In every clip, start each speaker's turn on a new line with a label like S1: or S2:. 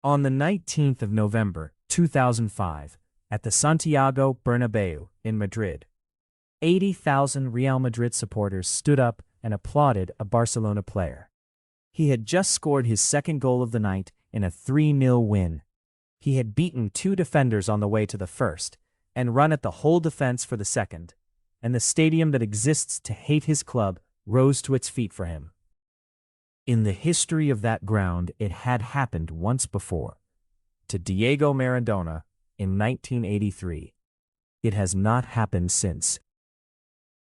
S1: On the 19th of November, 2005, at the Santiago Bernabeu in Madrid, 80,000 Real Madrid supporters stood up and applauded a Barcelona player. He had just scored his second goal of the night in a 3-0 win. He had beaten two defenders on the way to the first, and run at the whole defense for the second, and the stadium that exists to hate his club rose to its feet for him. In the history of that ground, it had happened once before, to Diego Maradona in 1983. It has not happened since.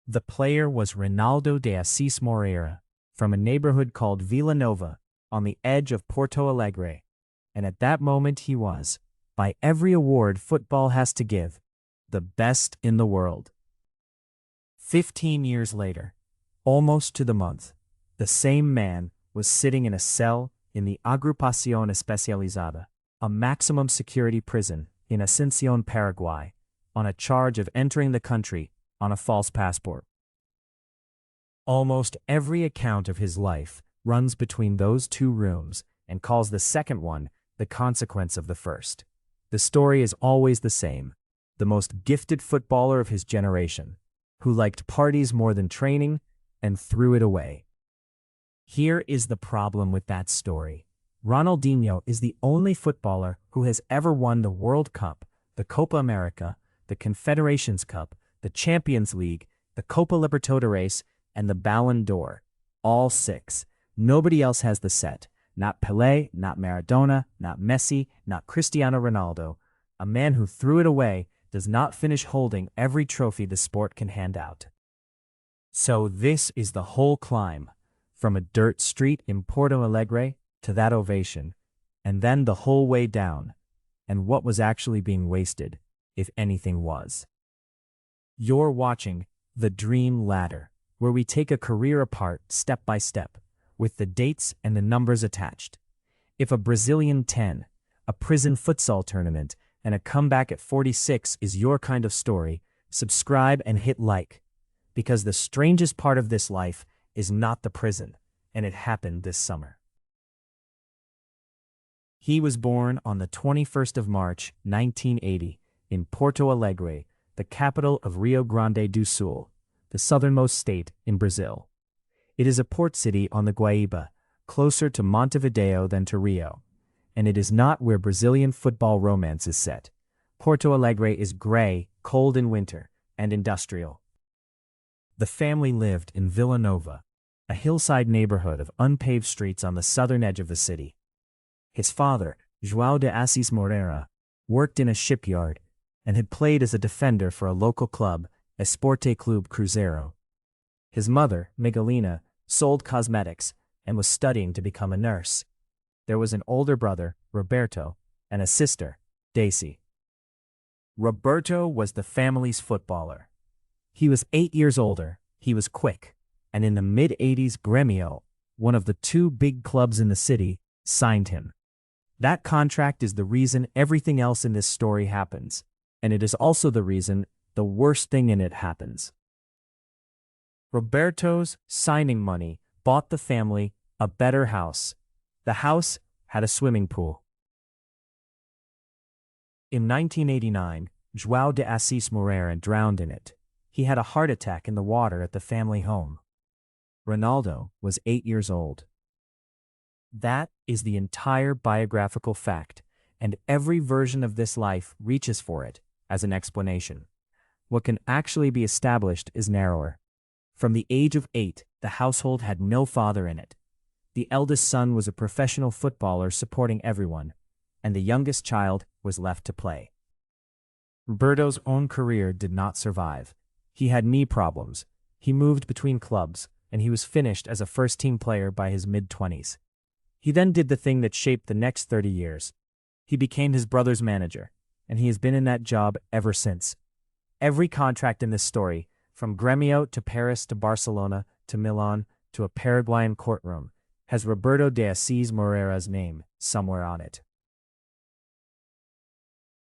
S1: The player was Ronaldo de Assis Moreira, from a neighborhood called Vila Nova, on the edge of Porto Alegre, and at that moment he was, by every award football has to give, the best in the world. 15 years later, almost to the month, the same man was sitting in a cell in the Agrupación Especializada, a maximum security prison in Asuncion, Paraguay, on a charge of entering the country on a false passport. Almost every account of his life runs between those two rooms and calls the second one the consequence of the first. The story is always the same: the most gifted footballer of his generation, who liked parties more than training and threw it away. Here is the problem with that story. Ronaldinho is the only footballer who has ever won the World Cup, the Copa America, the Confederations Cup, the Champions League, the Copa Libertadores, and the Ballon d'Or. All 6. Nobody else has the set. Not Pele, not Maradona, not Messi, not Cristiano Ronaldo. A man who threw it away does not finish holding every trophy the sport can hand out. So this is the whole climb, from a dirt street in Porto Alegre to that ovation, and then the whole way down, and what was actually being wasted, if anything was. You're watching The Dream Ladder, where we take a career apart step by step, with the dates and the numbers attached. If a Brazilian 10, a prison futsal tournament, and a comeback at 46 is your kind of story, subscribe and hit like, because the strangest part of this life is not the prison, and it happened this summer. He was born on the 21st of March, 1980, in Porto Alegre, the capital of Rio Grande do Sul, the southernmost state in Brazil. It is a port city on the Guaíba, closer to Montevideo than to Rio, and it is not where Brazilian football romance is set. Porto Alegre is gray, cold in winter, and industrial. The family lived in Vila Nova, a hillside neighborhood of unpaved streets on the southern edge of the city. His father, João de Assis Moreira, worked in a shipyard and had played as a defender for a local club, Esporte Clube Cruzeiro. His mother, Miguelina, sold cosmetics and was studying to become a nurse. There was an older brother, Roberto, and a sister, Daisy. Roberto was the family's footballer. He was 8 years older, he was quick, and in the mid-80s Gremio, one of the two big clubs in the city, signed him. That contract is the reason everything else in this story happens, and it is also the reason the worst thing in it happens. Roberto's signing money bought the family a better house. The house had a swimming pool. In 1989, João de Assis Moreira drowned in it. He had a heart attack in the water at the family home. Ronaldo was 8 years old. That is the entire biographical fact, and every version of this life reaches for it as an explanation. What can actually be established is narrower. From the age of 8, the household had no father in it. The eldest son was a professional footballer supporting everyone, and the youngest child was left to play. Roberto's own career did not survive. He had knee problems, he moved between clubs, and he was finished as a first-team player by his mid-20s. He then did the thing that shaped the next 30 years. He became his brother's manager, and he has been in that job ever since. Every contract in this story, from Gremio to Paris to Barcelona to Milan to a Paraguayan courtroom, has Roberto de Assis Moreira's name somewhere on it.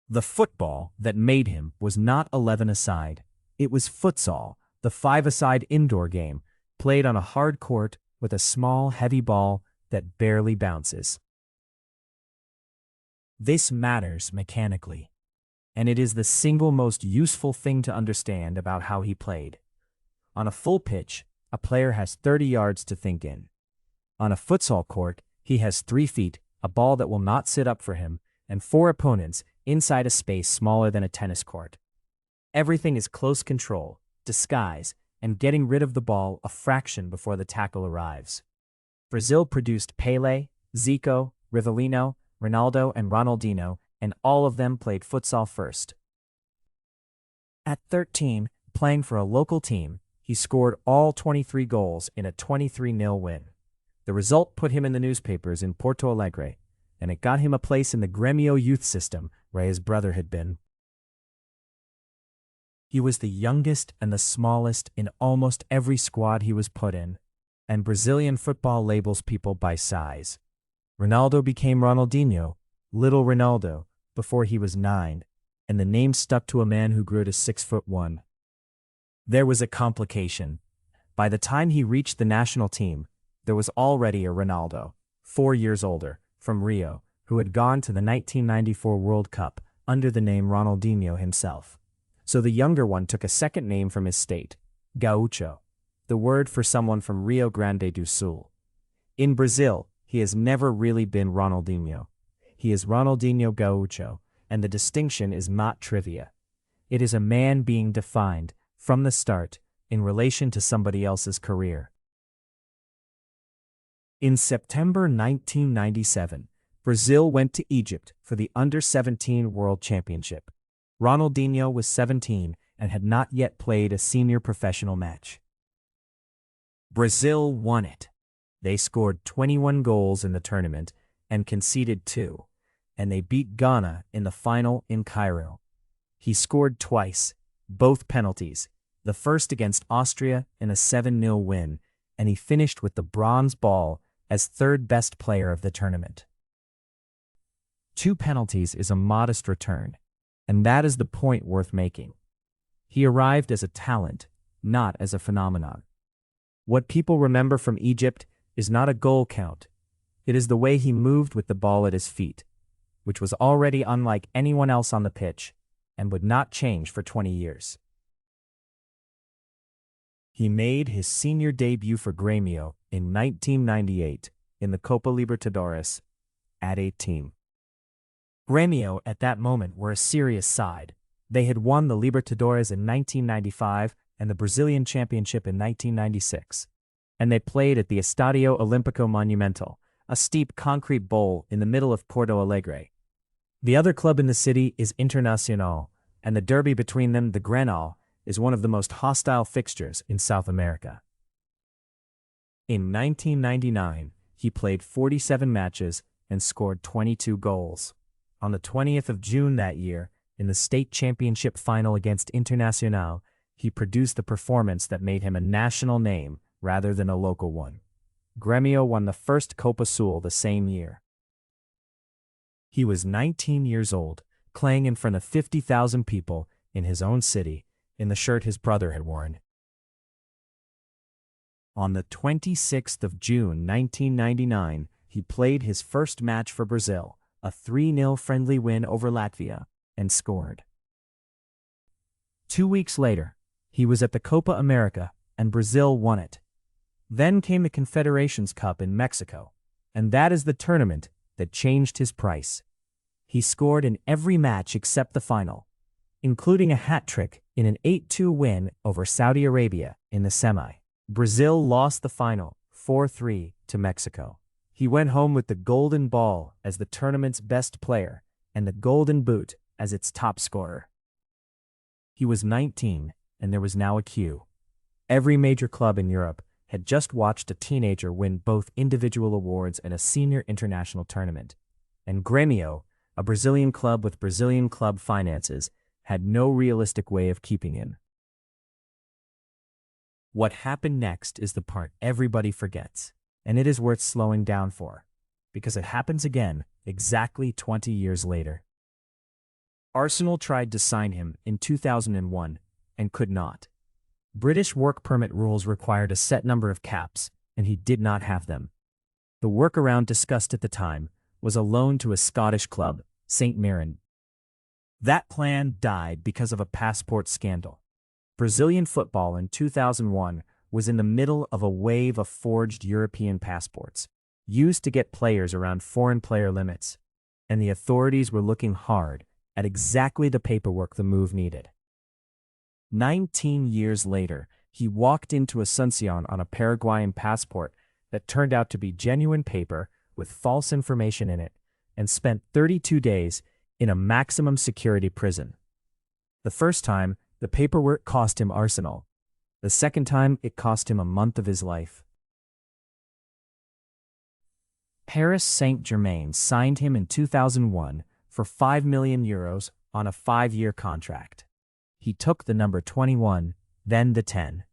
S1: The football that made him was not 11-a-side. It was futsal, the 5-a-side indoor game, played on a hard court with a small, heavy ball that barely bounces. This matters mechanically, and it is the single most useful thing to understand about how he played. On a full pitch, a player has 30 yards to think in. On a futsal court, he has 3 feet, a ball that will not sit up for him, and 4 opponents inside a space smaller than a tennis court. Everything is close control, disguise, and getting rid of the ball a fraction before the tackle arrives. Brazil produced Pele, Zico, Rivellino, Ronaldo, and Ronaldinho, and all of them played futsal first. At 13, playing for a local team, he scored all 23 goals in a 23-0 win. The result put him in the newspapers in Porto Alegre, and it got him a place in the Gremio youth system where his brother had been. He was the youngest and the smallest in almost every squad he was put in, and Brazilian football labels people by size. Ronaldo became Ronaldinho, Little Ronaldo, before he was 9, and the name stuck to a man who grew to 6'1". There was a complication. By the time he reached the national team, there was already a Ronaldo, 4 years older, from Rio, who had gone to the 1994 World Cup under the name Ronaldinho himself. So the younger one took a second name from his state, Gaucho, the word for someone from Rio Grande do Sul. In Brazil, he has never really been Ronaldinho. He is Ronaldinho Gaucho, and the distinction is not trivia. It is a man being defined, from the start, in relation to somebody else's career. In September 1997, Brazil went to Egypt for the Under-17 World Championship. Ronaldinho was 17 and had not yet played a senior professional match. Brazil won it. They scored 21 goals in the tournament and conceded 2, and they beat Ghana in the final in Cairo. He scored twice, both penalties, the first against Austria in a 7-0 win, and he finished with the bronze ball as third best player of the tournament. 2 penalties is a modest return, and that is the point worth making. He arrived as a talent, not as a phenomenon. What people remember from Egypt is not a goal count. It is the way he moved with the ball at his feet, which was already unlike anyone else on the pitch and would not change for 20 years. He made his senior debut for Gremio in 1998 in the Copa Libertadores at 18. Gremio at that moment were a serious side. They had won the Libertadores in 1995 and the Brazilian Championship in 1996, and they played at the Estadio Olímpico Monumental, a steep concrete bowl in the middle of Porto Alegre. The other club in the city is Internacional, and the derby between them, the Grenal, is one of the most hostile fixtures in South America. In 1999, he played 47 matches and scored 22 goals. On the 20th of June that year, in the state championship final against Internacional, he produced the performance that made him a national name rather than a local one. Gremio won the first Copa Sul the same year. He was 19 years old, playing in front of 50,000 people in his own city, in the shirt his brother had worn. On the 26th of June 1999, he played his first match for Brazil, a 3-0 friendly win over Latvia, and scored. 2 weeks later, he was at the Copa America, and Brazil won it. Then came the Confederations Cup in Mexico, and that is the tournament that changed his price. He scored in every match except the final, including a hat-trick in an 8-2 win over Saudi Arabia in the semi. Brazil lost the final, 4-3, to Mexico. He went home with the Golden Ball as the tournament's best player and the Golden Boot as its top scorer. He was 19, and there was now a queue. Every major club in Europe had just watched a teenager win both individual awards and a senior international tournament, and Gremio, a Brazilian club with Brazilian club finances, had no realistic way of keeping him. What happened next is the part everybody forgets, and it is worth slowing down for, because it happens again exactly 20 years later. Arsenal tried to sign him in 2001 and could not. British work permit rules required a set number of caps, and he did not have them. The workaround discussed at the time was a loan to a Scottish club, Saint Mirren. That plan died because of a passport scandal. Brazilian football in 2001 was in the middle of a wave of forged European passports, used to get players around foreign player limits, and the authorities were looking hard at exactly the paperwork the move needed. 19 years later, he walked into Asuncion on a Paraguayan passport that turned out to be genuine paper with false information in it, and spent 32 days in a maximum security prison. The first time, the paperwork cost him Arsenal. The second time, it cost him a month of his life. Paris Saint-Germain signed him in 2001 for €5 million on a 5-year contract. He took the number 21, then the 10.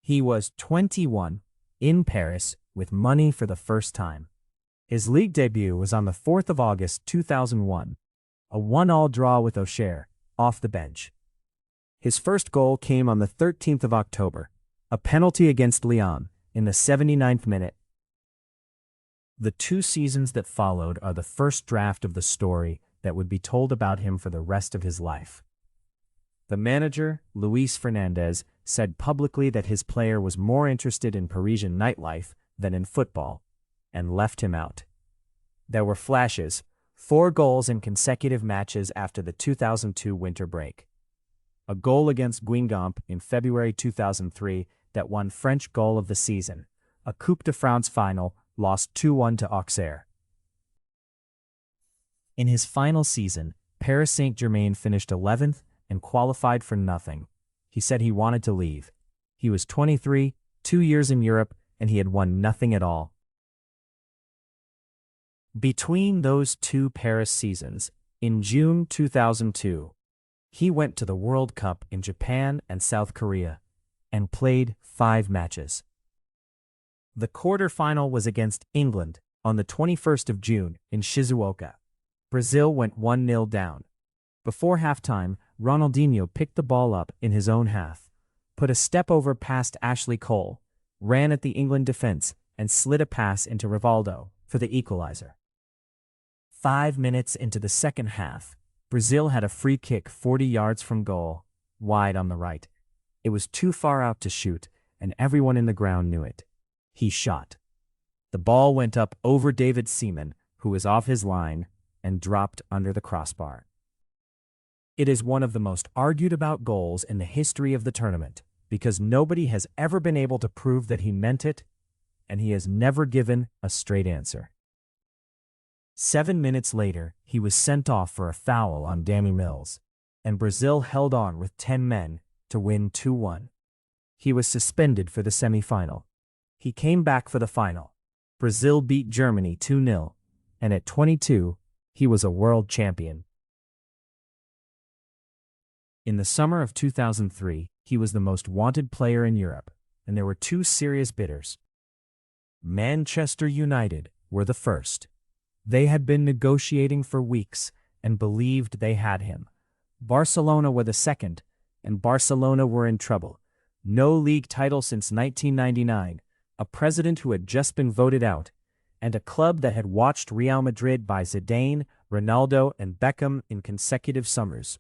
S1: He was 21 in Paris with money for the first time. His league debut was on the 4th of August 2001, a 1-1 draw with Auxerre, off the bench. His first goal came on the 13th of October, a penalty against Lyon in the 79th minute. The 2 seasons that followed are the first draft of the story that would be told about him for the rest of his life. The manager, Luis Fernandez, said publicly that his player was more interested in Parisian nightlife than in football, and left him out. There were flashes, 4 goals in consecutive matches after the 2002 winter break. A goal against Guingamp in February 2003 that won French goal of the season, a Coupe de France final lost 2-1 to Auxerre. In his final season, Paris Saint-Germain finished 11th and qualified for nothing. He said he wanted to leave. He was 23, 2 years in Europe, and he had won nothing at all. Between those 2 Paris seasons, in June 2002, he went to the World Cup in Japan and South Korea and played 5 matches. The quarterfinal was against England on the 21st of June in Shizuoka. Brazil went 1-0 down. Before halftime, Ronaldinho picked the ball up in his own half, put a step over past Ashley Cole, ran at the England defense, and slid a pass into Rivaldo for the equalizer. 5 minutes into the second half, Brazil had a free kick 40 yards from goal, wide on the right. It was too far out to shoot, and everyone in the ground knew it. He shot. The ball went up over David Seaman, who was off his line, and dropped under the crossbar. It is one of the most argued about goals in the history of the tournament, because nobody has ever been able to prove that he meant it, and he has never given a straight answer. 7 minutes later, he was sent off for a foul on Dami Mills, and Brazil held on with 10 men to win 2-1. He was suspended for the semi-final. He came back for the final. Brazil beat Germany 2-0, and at 22, he was a world champion. In the summer of 2003, he was the most wanted player in Europe, and there were 2 serious bidders. Manchester United were the first. They had been negotiating for weeks and believed they had him. Barcelona were the second, and Barcelona were in trouble. No league title since 1999, a president who had just been voted out, and a club that had watched Real Madrid buy Zidane, Ronaldo, and Beckham in consecutive summers.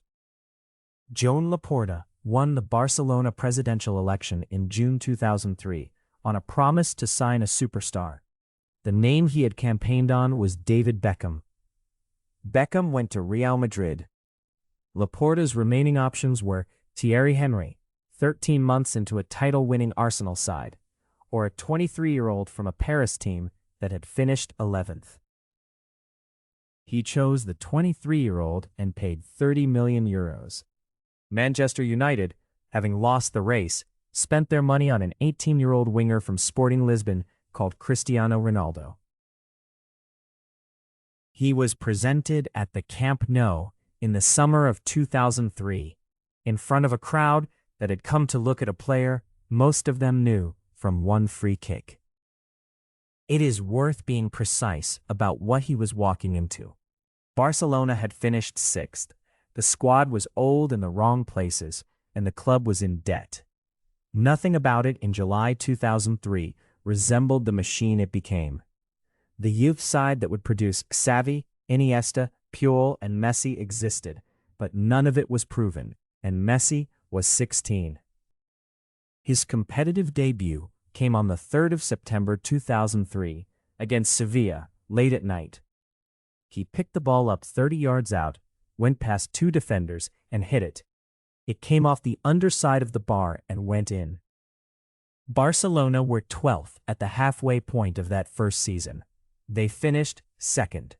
S1: Joan Laporta won the Barcelona presidential election in June 2003 on a promise to sign a superstar. The name he had campaigned on was David Beckham. Beckham went to Real Madrid. Laporta's remaining options were Thierry Henry, 13 months into a title-winning Arsenal side, or a 23-year-old from a Paris team that had finished 11th. He chose the 23-year-old and paid €30 million. Manchester United, having lost the race, spent their money on an 18-year-old winger from Sporting Lisbon called Cristiano Ronaldo. He was presented at the Camp Nou in the summer of 2003, in front of a crowd that had come to look at a player most of them knew from one free kick. It is worth being precise about what he was walking into. Barcelona had finished 6th. The squad was old in the wrong places, and the club was in debt. Nothing about it in July 2003 resembled the machine it became. The youth side that would produce Xavi, Iniesta, Puyol, and Messi existed, but none of it was proven, and Messi was 16. His competitive debut came on the 3rd of September 2003 against Sevilla, late at night. He picked the ball up 30 yards out, went past 2 defenders, and hit it. It came off the underside of the bar and went in. Barcelona were 12th at the halfway point of that first season. They finished second.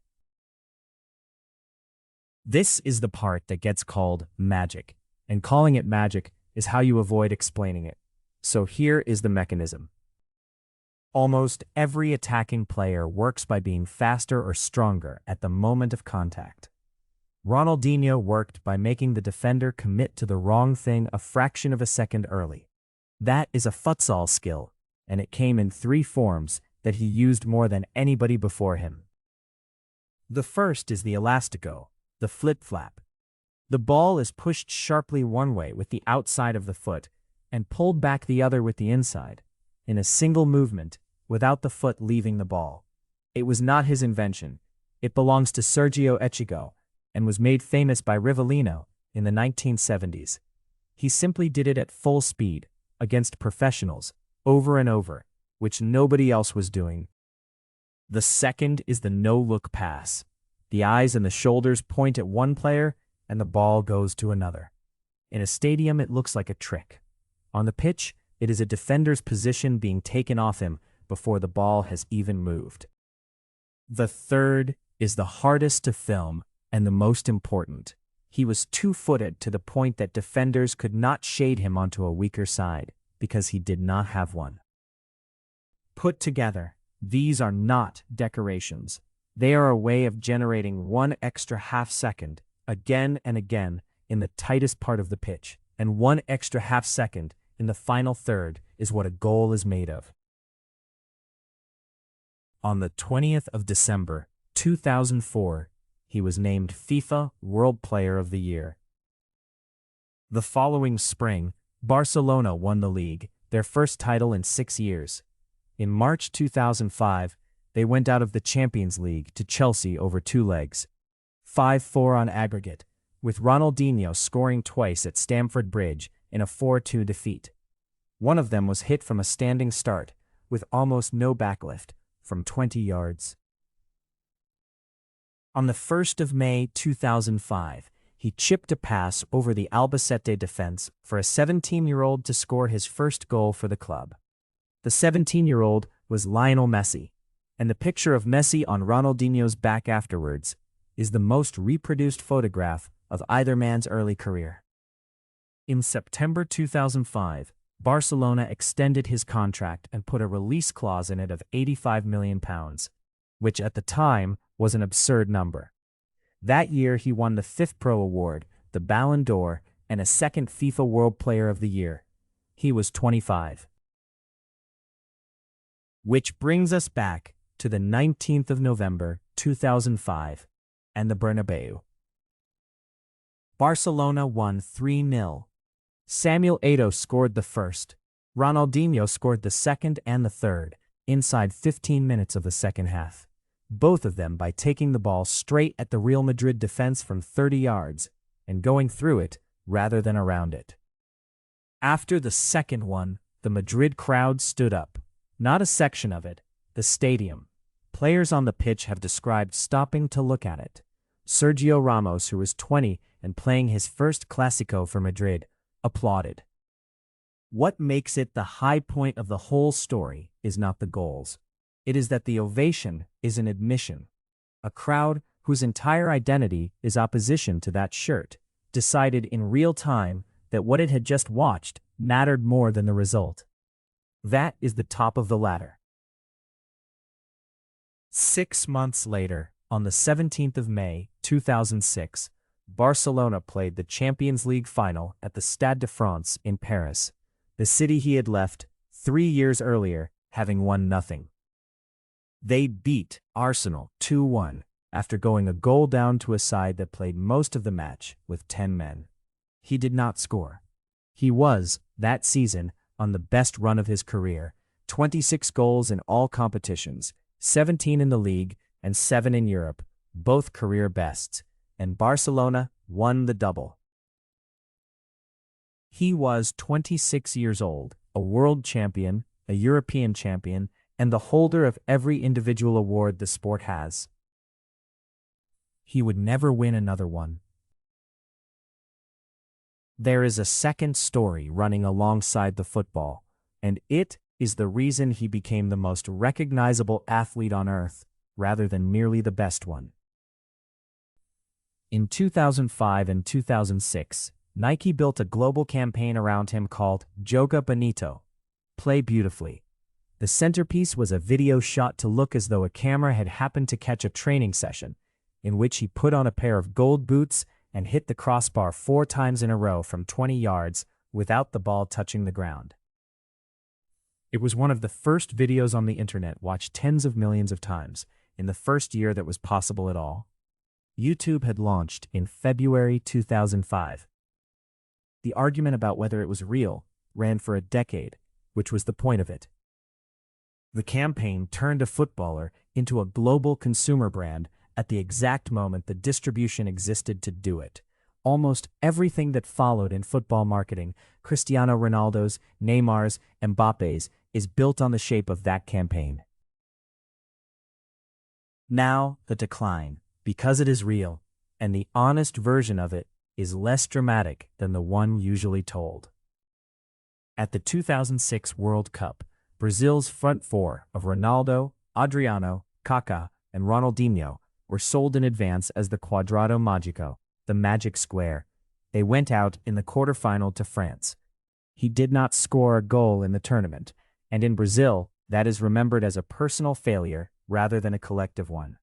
S1: This is the part that gets called magic, and calling it magic is how you avoid explaining it. So here is the mechanism. Almost every attacking player works by being faster or stronger at the moment of contact. Ronaldinho worked by making the defender commit to the wrong thing a fraction of a second early. That is a futsal skill, and it came in 3 forms that he used more than anybody before him. The first is the elastico, the flip-flap. The ball is pushed sharply one way with the outside of the foot and pulled back the other with the inside, in a single movement, without the foot leaving the ball. It was not his invention. It belongs to Sergio Echigo and was made famous by Rivellino in the 1970s. He simply did it at full speed, against professionals, over and over, which nobody else was doing. The second is the no-look pass. The eyes and the shoulders point at one player, and the ball goes to another. In a stadium, it looks like a trick. On the pitch, it is a defender's position being taken off him before the ball has even moved. The third is the hardest to film and the most important. He was 2-footed to the point that defenders could not shade him onto a weaker side because he did not have one. Put together, these are not decorations. They are a way of generating 1 extra half second again and again in the tightest part of the pitch, and 1 extra half second in the final third is what a goal is made of. On the 20th of December, 2004, he was named FIFA World Player of the Year. The following spring, Barcelona won the league, their first title in 6 years. In March 2005, they went out of the Champions League to Chelsea over 2 legs. 5-4 on aggregate, with Ronaldinho scoring twice at Stamford Bridge in a 4-2 defeat. One of them was hit from a standing start, with almost no backlift, from 20 yards. On the 1st of May 2005, he chipped a pass over the Albacete defense for a 17-year-old to score his first goal for the club. The 17-year-old was Lionel Messi, and the picture of Messi on Ronaldinho's back afterwards is the most reproduced photograph of either man's early career. In September 2005, Barcelona extended his contract and put a release clause in it of £85 million, which at the time was an absurd number. That year he won the 5th Pro Award, the Ballon d'Or, and a 2nd FIFA World Player of the Year. He was 25. Which brings us back to the 19th of November 2005 and the Bernabeu. Barcelona won 3-0. Samuel Eto'o scored the first. Ronaldinho scored the second and the third, inside 15 minutes of the second half. Both of them by taking the ball straight at the Real Madrid defense from 30 yards and going through it rather than around it. After the second one, the Madrid crowd stood up. Not a section of it, the stadium. Players on the pitch have described stopping to look at it. Sergio Ramos, who was 20 and playing his first Clásico for Madrid, applauded. What makes it the high point of the whole story is not the goals. It is that the ovation is an admission. A crowd whose entire identity is opposition to that shirt decided in real time that what it had just watched mattered more than the result. That is the top of the ladder. 6 months later, on the 17th of May, 2006, Barcelona played the Champions League final at the Stade de France in Paris, the city he had left 3 years earlier, having won nothing. They beat Arsenal 2-1 after going a goal down to a side that played most of the match with 10 men. He did not score. He was, that season, on the best run of his career, 26 goals in all competitions, 17 in the league and 7 in Europe, both career bests, and Barcelona won the double. He was 26 years old, a world champion, a European champion, and the holder of every individual award the sport has. He would never win another one. There is a second story running alongside the football, and it is the reason he became the most recognizable athlete on earth, rather than merely the best one. In 2005 and 2006, Nike built a global campaign around him called Joga Bonito, Play Beautifully. The centerpiece was a video shot to look as though a camera had happened to catch a training session, in which he put on a pair of gold boots and hit the crossbar 4 times in a row from 20 yards without the ball touching the ground. It was one of the first videos on the internet watched tens of millions of times in the first year that was possible at all. YouTube had launched in February 2005. The argument about whether it was real ran for a decade, which was the point of it. The campaign turned a footballer into a global consumer brand at the exact moment the distribution existed to do it. Almost everything that followed in football marketing, Cristiano Ronaldo's, Neymar's, Mbappe's, is built on the shape of that campaign. Now, the decline, because it is real, and the honest version of it is less dramatic than the one usually told. At the 2006 World Cup, Brazil's front four of Ronaldo, Adriano, Kaká, and Ronaldinho were sold in advance as the Quadrado Mágico, the Magic Square. They went out in the quarterfinal to France. He did not score a goal in the tournament, and in Brazil, that is remembered as a personal failure rather than a collective one.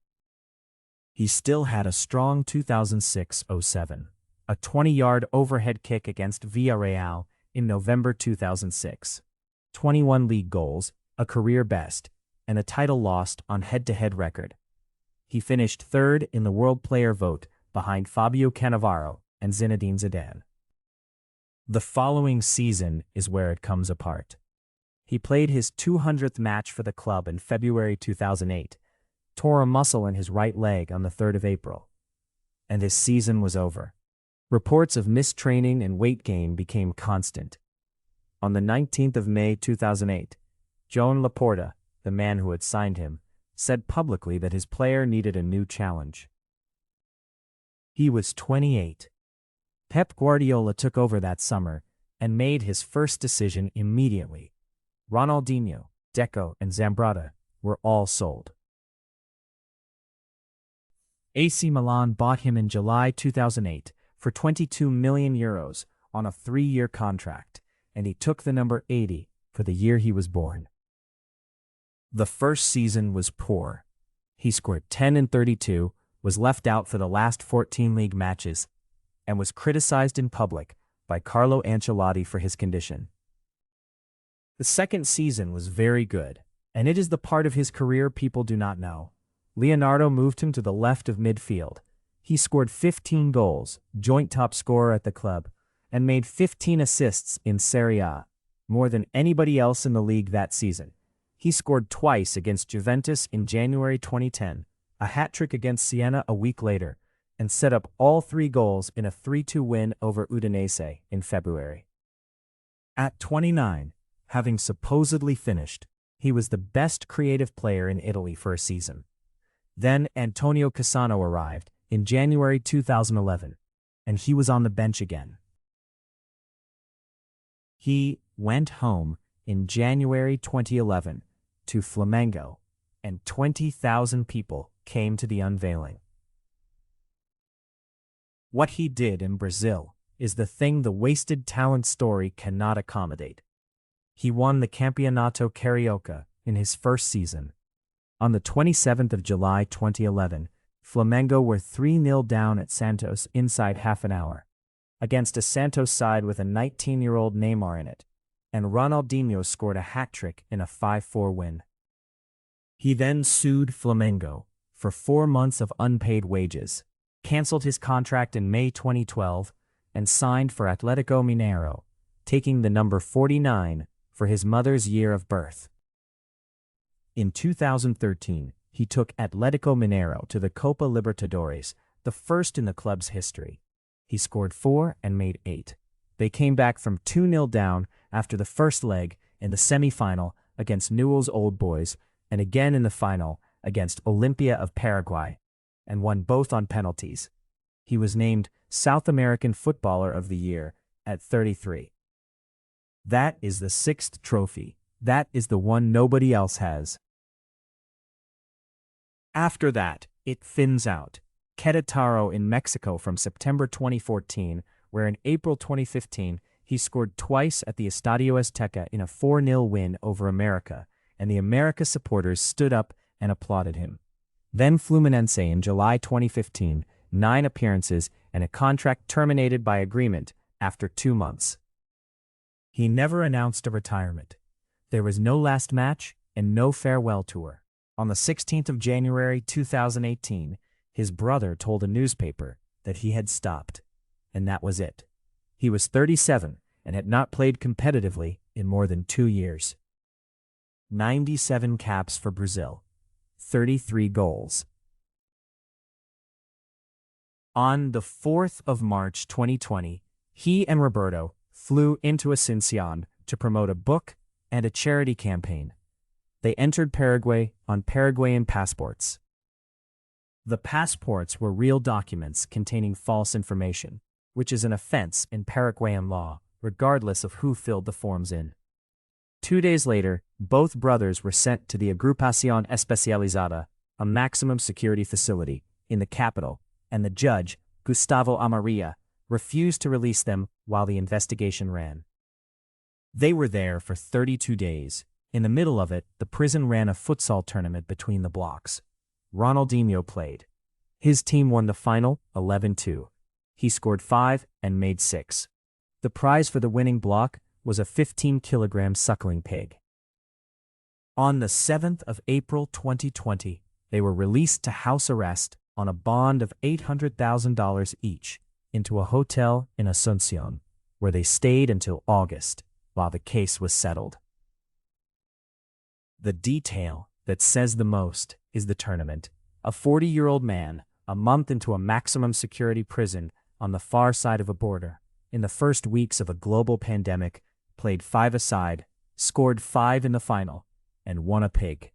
S1: He still had a strong 2006-07, a 20-yard overhead kick against Villarreal in November 2006, 21 league goals, a career best, and a title lost on head-to-head record. He finished third in the World Player vote behind Fabio Cannavaro and Zinedine Zidane. The following season is where it comes apart. He played his 200th match for the club in February 2008, tore a muscle in his right leg on the 3rd of April, and his season was over. Reports of mistraining and weight gain became constant. On the 19th of May 2008, Joan Laporta, the man who had signed him, said publicly that his player needed a new challenge. He was 28. Pep Guardiola took over that summer and made his first decision immediately. Ronaldinho, Deco, and Zambrata were all sold. AC Milan bought him in July 2008 for €22 million on a 3-year contract, and he took the number 80 for the year he was born. The first season was poor. He scored 10 in 32, was left out for the last 14 league matches, and was criticized in public by Carlo Ancelotti for his condition. The second season was very good, and it is the part of his career people do not know. Leonardo moved him to the left of midfield. He scored 15 goals, joint top scorer at the club, and made 15 assists in Serie A, more than anybody else in the league that season. He scored twice against Juventus in January 2010, a hat-trick against Siena a week later, and set up all 3 goals in a 3-2 win over Udinese in February. At 29, having supposedly finished, he was the best creative player in Italy for a season. Then Antonio Cassano arrived in January 2011, and he was on the bench again. He went home in January 2011 to Flamengo, and 20,000 people came to the unveiling. What he did in Brazil is the thing the wasted talent story cannot accommodate. He won the Campeonato Carioca in his first season. On the 27th of July 2011, Flamengo were 3-0 down at Santos inside half an hour, against a Santos side with a 19-year-old Neymar in it, and Ronaldinho scored a hat-trick in a 5-4 win. He then sued Flamengo for 4 months of unpaid wages, canceled his contract in May 2012, and signed for Atlético Mineiro, taking the number 49 for his mother's year of birth. In 2013, he took Atletico Mineiro to the Copa Libertadores, the first in the club's history. He scored 4 and made 8. They came back from 2-0 down after the first leg in the semi-final against Newell's Old Boys and again in the final against Olimpia of Paraguay, and won both on penalties. He was named South American Footballer of the Year at 33. That is the 6th trophy. That is the one nobody else has. After that, it thins out. Querétaro in Mexico from September 2014, where in April 2015, he scored twice at the Estadio Azteca in a 4-0 win over America, and the America supporters stood up and applauded him. Then Fluminense in July 2015, 9 appearances and a contract terminated by agreement after 2 months. He never announced a retirement. There was no last match and no farewell tour. On the 16th of January 2018, his brother told a newspaper that he had stopped, and that was it. He was 37 and had not played competitively in more than 2 years. 97 caps for Brazil, 33 goals. On the 4th of March 2020, he and Roberto flew into Asuncion to promote a book and a charity campaign. They entered Paraguay on Paraguayan passports. The passports were real documents containing false information, which is an offense in Paraguayan law, regardless of who filled the forms in. 2 days later, both brothers were sent to the Agrupación Especializada, a maximum security facility, in the capital, and the judge, Gustavo Amarilla, refused to release them while the investigation ran. They were there for 32 days. In the middle of it, the prison ran a futsal tournament between the blocks. Ronaldinho played. His team won the final, 11-2. He scored 5 and made 6. The prize for the winning block was a 15-kilogram suckling pig. On the 7th of April 2020, they were released to house arrest on a bond of $800,000 each into a hotel in Asuncion, where they stayed until August while the case was settled. The detail that says the most is the tournament. A 40-year-old man, a month into a maximum security prison on the far side of a border, in the first weeks of a global pandemic, played 5-a-side, scored 5 in the final, and won a pig.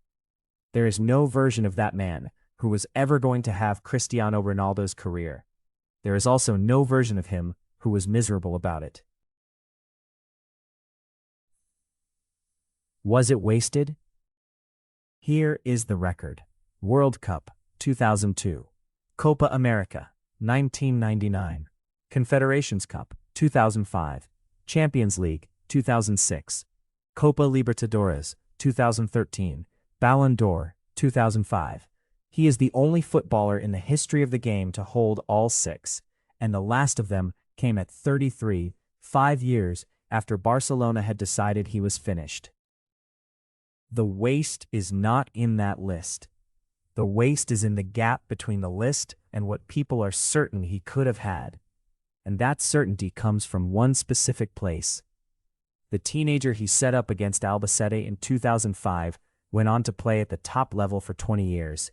S1: There is no version of that man who was ever going to have Cristiano Ronaldo's career. There is also no version of him who was miserable about it. Was it wasted? Here is the record. World Cup, 2002. Copa America, 1999. Confederations Cup, 2005. Champions League, 2006. Copa Libertadores, 2013. Ballon d'Or, 2005. He is the only footballer in the history of the game to hold all 6, and the last of them came at 33, 5 years after Barcelona had decided he was finished. The waste is not in that list. The waste is in the gap between the list and what people are certain he could have had. And that certainty comes from one specific place. The teenager he set up against Albacete in 2005 went on to play at the top level for 20 years,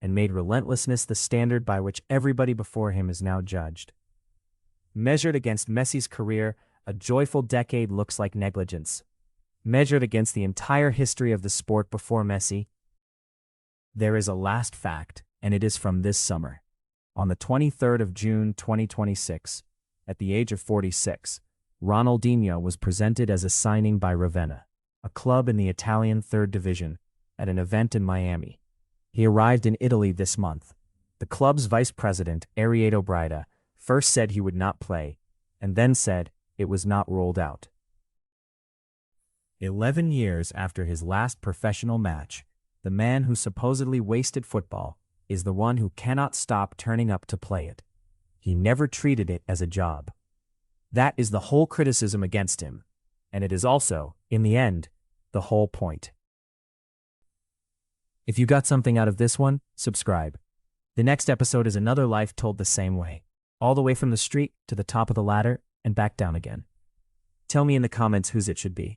S1: and made relentlessness the standard by which everybody before him is now judged. Measured against Messi's career, a joyful decade looks like negligence. Measured against the entire history of the sport before Messi, there is a last fact, and it is from this summer. On the 23rd of June 2026, at the age of 46, Ronaldinho was presented as a signing by Ravenna, a club in the Italian 3rd Division, at an event in Miami. He arrived in Italy this month. The club's vice president, Arieto Brida, first said he would not play, and then said it was not ruled out. 11 years after his last professional match, the man who supposedly wasted football is the one who cannot stop turning up to play it. He never treated it as a job. That is the whole criticism against him, and it is also, in the end, the whole point. If you got something out of this one, subscribe. The next episode is another life told the same way, all the way from the street to the top of the ladder and back down again. Tell me in the comments whose it should be.